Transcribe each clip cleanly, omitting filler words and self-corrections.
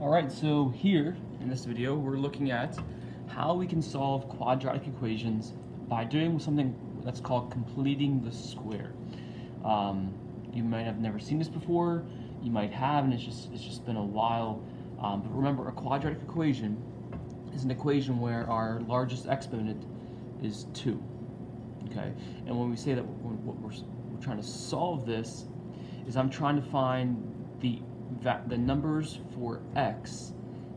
Alright, so here in this video we're looking at how we can solve quadratic equations by doing something that's called completing the square. You might have never seen this before, you might have, and it's just been a while. But remember, a quadratic equation is an equation where our largest exponent is 2. Okay, and when we say that what we're trying to solve this is I'm trying to find the numbers for x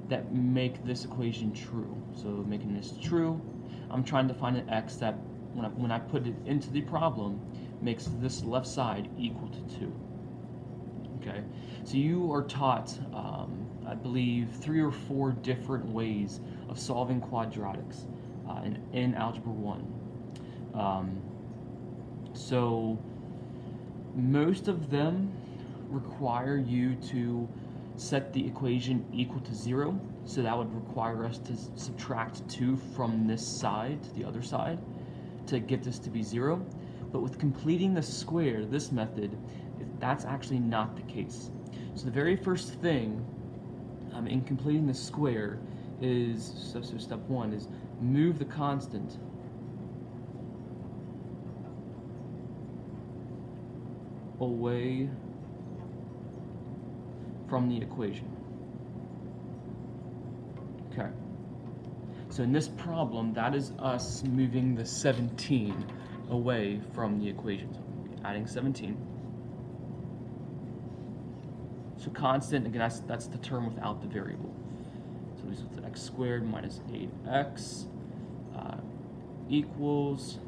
that make this equation true. So making this true, I'm trying to find an x that when I put it into the problem makes this left side equal to 2. Okay, so you are taught I believe 3 or 4 different ways of solving quadratics in Algebra 1. So most of them require you to set the equation equal to 0, so that would require us to subtract 2 from this side to the other side to get this to be 0. But with completing the square, this method, that's actually not the case. So the very first thing in completing the square is, so step 1 is move the constant away from the equation. Okay, so in this problem, that is us moving the 17 away from the equation. So adding 17. So constant, again, that's the term without the variable. So this is x squared minus 8x equals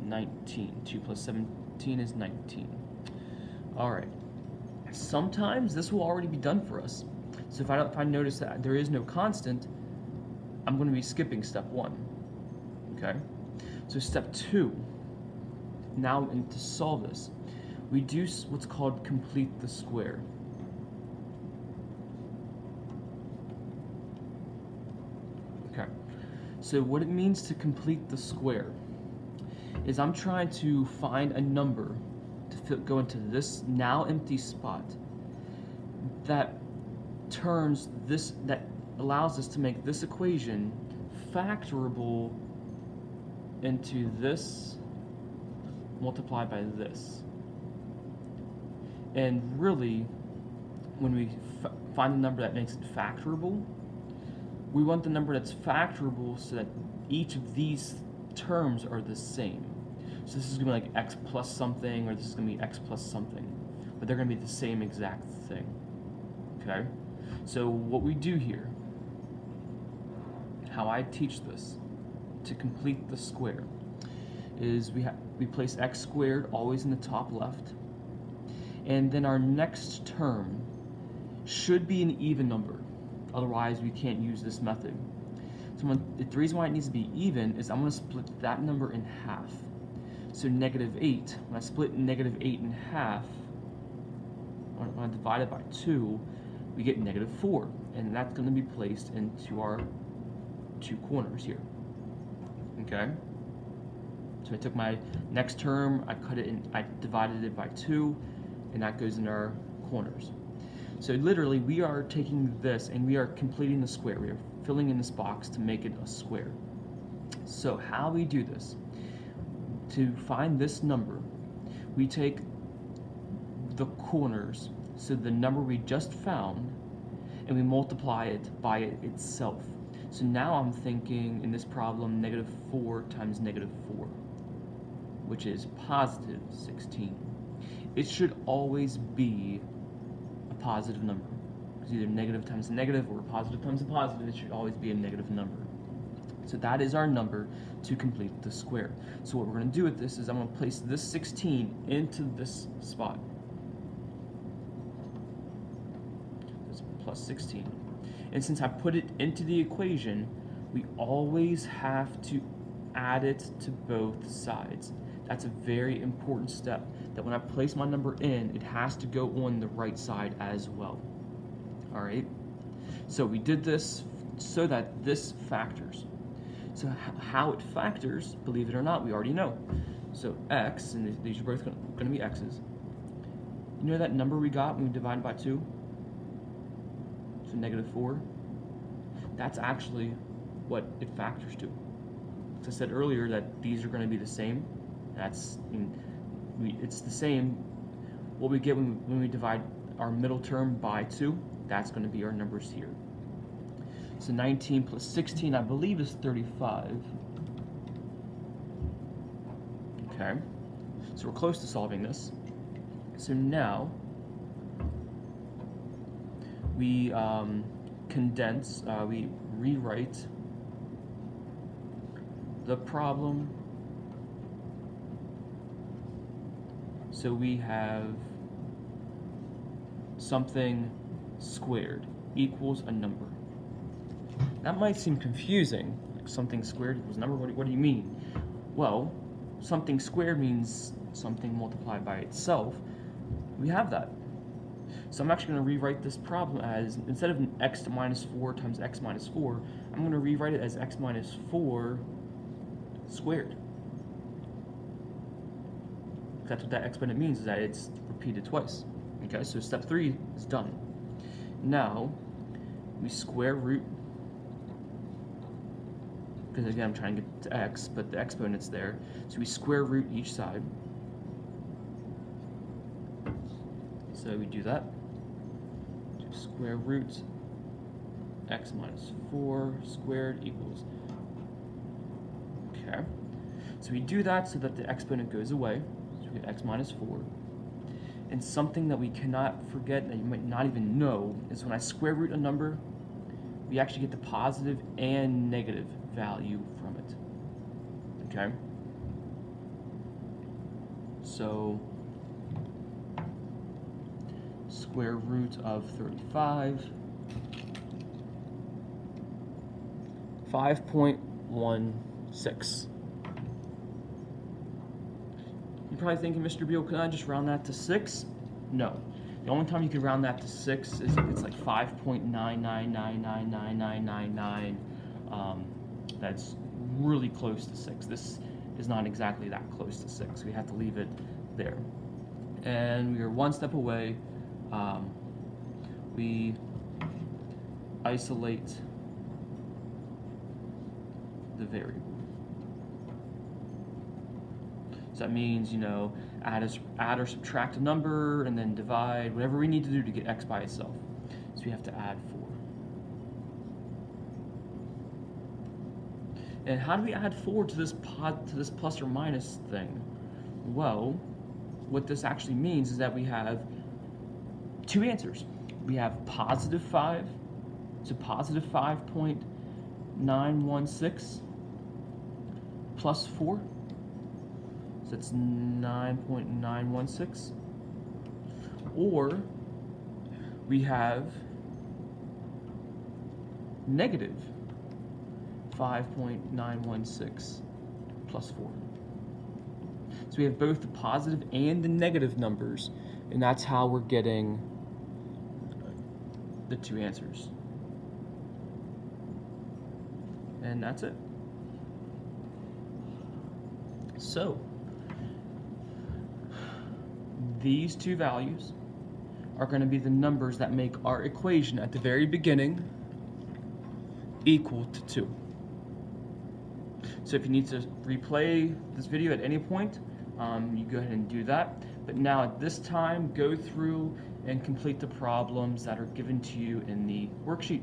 19. 2 plus 17 is 19. All right. Sometimes this will already be done for us. So if I notice that there is no constant, I'm going to be skipping step 1. Okay. So step 2. Now, to solve this, we do what's called complete the square. Okay. So what it means to complete the square is I'm trying to find a number to go into this now empty spot that allows us to make this equation factorable into this multiplied by this. And really, when we find the number that makes it factorable, we want the number that's factorable so that each of these terms are the same. So this is going to be like x plus something, or this is going to be x plus something, but they're going to be the same exact thing. Okay? So what we do here, how I teach this to complete the square, is we place x squared always in the top left, and then our next term should be an even number. Otherwise, we can't use this method. So the reason why it needs to be even is I'm going to split that number in half. So -8, when I split -8 in half, when I divide it by 2, we get -4, and that's going to be placed into our 2 corners here. Okay? So I took my next term, I cut it in, I divided it by 2, and that goes in our corners. So literally, we are taking this and we are completing the square. We are filling in this box to make it a square. So how we do this? To find this number, we take the corners, so the number we just found, and we multiply it by it itself. So now I'm thinking in this problem, -4 times -4, which is positive 16. It should always be a positive number. It's either negative times a negative or a positive times a positive. It should always be a negative number. So that is our number to complete the square. So what we're going to do with this is I'm going to place this 16 into this spot. It's plus 16. And since I put it into the equation, we always have to add it to both sides. That's a very important step, that when I place my number in, it has to go on the right side as well. Alright? So we did this so that this factors. So how it factors, believe it or not, we already know. So x, and these are both going to be x's. You know that number we got when we divided by 2? so -4, that's actually what it factors to. As I said earlier that these are going to be the same. It's the same. What we get when we divide our middle term by 2, that's going to be our numbers here. So 19 plus 16, I believe, is 35. Okay, so we're close to solving this. So now we we rewrite the problem. So we have something squared equals a number. That might seem confusing. Like something squared equals a number. What do you mean? Well, something squared means something multiplied by itself. We have that. So I'm actually going to rewrite this problem as, instead of x minus 4 times x minus 4, I'm going to rewrite it as x minus 4 squared. That's what that exponent means, is that it's repeated twice. Okay, so step 3 is done. Now, we square root, because again, I'm trying to get to x, but the exponent's there. So we square root each side. So we do that. Square root x minus 4 squared equals. Okay. So we do that so that the exponent goes away. So we get x minus 4. And something that we cannot forget, that you might not even know, is when I square root a number, we actually get the positive and negative value from it. Okay? So square root of 35, 5.16. You're probably thinking, Mr. Beal, can I just round that to 6? No. The only time you can round that to 6 is if it's like 5.9999999. That's really close to 6. This is not exactly that close to 6. We have to leave it there. And we are one step away. We isolate the variable. So that means, add or subtract a number and then divide, whatever we need to do to get x by itself. So we have to add 4. And how do we add 4 to this plus or minus thing? Well, what this actually means is that we have 2 answers. We have positive 5, so positive 5.916 plus 4. So it's 9.916. Or we have negative 5.916 plus 4. So we have both the positive and the negative numbers, and that's how we're getting the 2 answers. And that's it. So these 2 values are going to be the numbers that make our equation at the very beginning equal to 2. So if you need to replay this video at any point, you go ahead and do that. But now at this time, go through and complete the problems that are given to you in the worksheet.